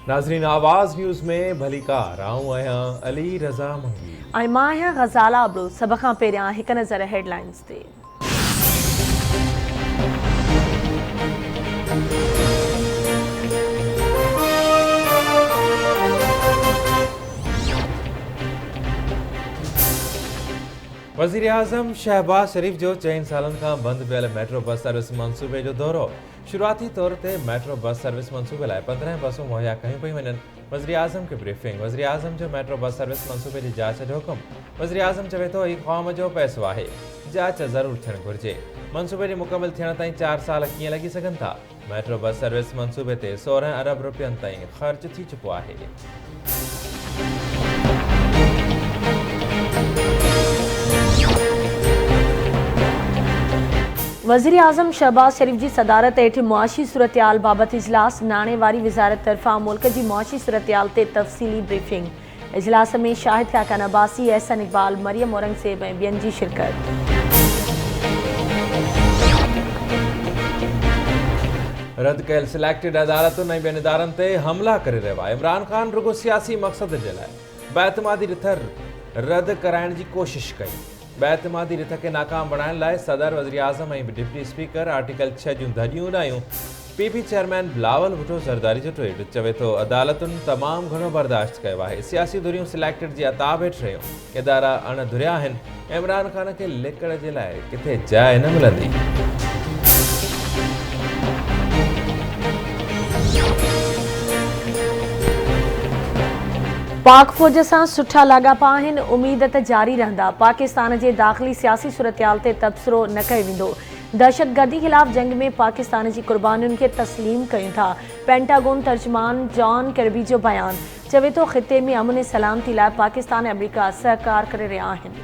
नाज़रीन आवाज़ न्यूज़ में भली कार आऊं आहियां अली रज़ा मंगी ऐं मां आहियां ग़ज़ाला अबड़ो। सभ खां पहिरियां हिक नज़र हेडलाइंस ते। वज़ीर आज़म शहबाज शरीफ़ जो 4 सालनि खां बंदि पियल मेट्रो बस सर्विस मंसूबे जो दौरो। शुरुआती तौर ते मेट्रो बस सर्विस मंसूबे लाइ 15 बसूं मुहैया कयूं पियूं वञनि। वज़ीर आज़म खे ब्रीफिंग। वज़ीर आज़म जो मेट्रो बस सर्विस मंसूबे जी जांच जो हुकुम। वज़ीर आज़म चवे थो ही क़ौम जो पैसो आहे, जांच ज़रूरु थियणु घुरिजे। मंसूबे जे मुकमिल थियण ताईं 4 साल कीअं लॻी सघनि था। मेट्रो बस सर्विस मंसूबे ते 16 अरब रुपयनि ताईं ख़र्च थी चुको आहे। वज़ीर आज़म शहबाज शरीफ़ जी सदारत हेठि मुआशी सूरतयाल बाबति इजलास। नाणे वारी वज़ारत तरफ़ां मुल्क जी मुआशी सूरतयाल ते तफ़सीली ब्रीफिंग। इजलास में शाहिद खाकान अब्बासी, एहसन इकबाल, मरियम औरंगज़ेब ऐं ॿियनि जी शिरकत। रद्द कयल सिलेक्टेड अदालतुनि ऐं ॿियनि इदारनि ते हमला करे रहियो आहे। इमरान ख़ान रुगो सियासी मक़सद जे लाइ बेतमादी रिथ रद्द कराइण जी कोशिश कई। बेतमादी रिथ खे नाकाम बणाइण लाइ सदर, वज़ीर आज़म ऐं डिप्टी स्पीकर आर्टिकल 6 जूं धॼियूं उॾायूं। पीपी चेयरमैन बिलावल भुट्टो ज़रदारी जो ट्वीट। चवे थो अदालतुनि तमामु घणो बर्दाश्त कयो आहे। सियासी धुरियूं सिलेक्टेड जी अताब हेठि रहियूं। इदारा अणधुरिया आहिनि। इमरान ख़ान खे लिकड़ जे लाइ किथे जाइ न मिलंदी। पाक फ़ौज सां सुठा लाॻापा आहिनि, उमीद त जारी रहंदा। पाकिस्तान जे दाख़िली सियासी सूरतयाल ते तबसरो न कयो वेंदो। दहशतगर्दी ख़िलाफ़ जंग में पाकिस्तान जी क़ुर्बानियुनि खे तस्लीम कयूं था। पेंटागोन तर्जुमान जॉन कर्बी जो बयान। चवे थो ख़िते में अमन ऐं सलामती लाइ पाकिस्तान ऐं अमरीका सहकार करे रहिया आहिनि।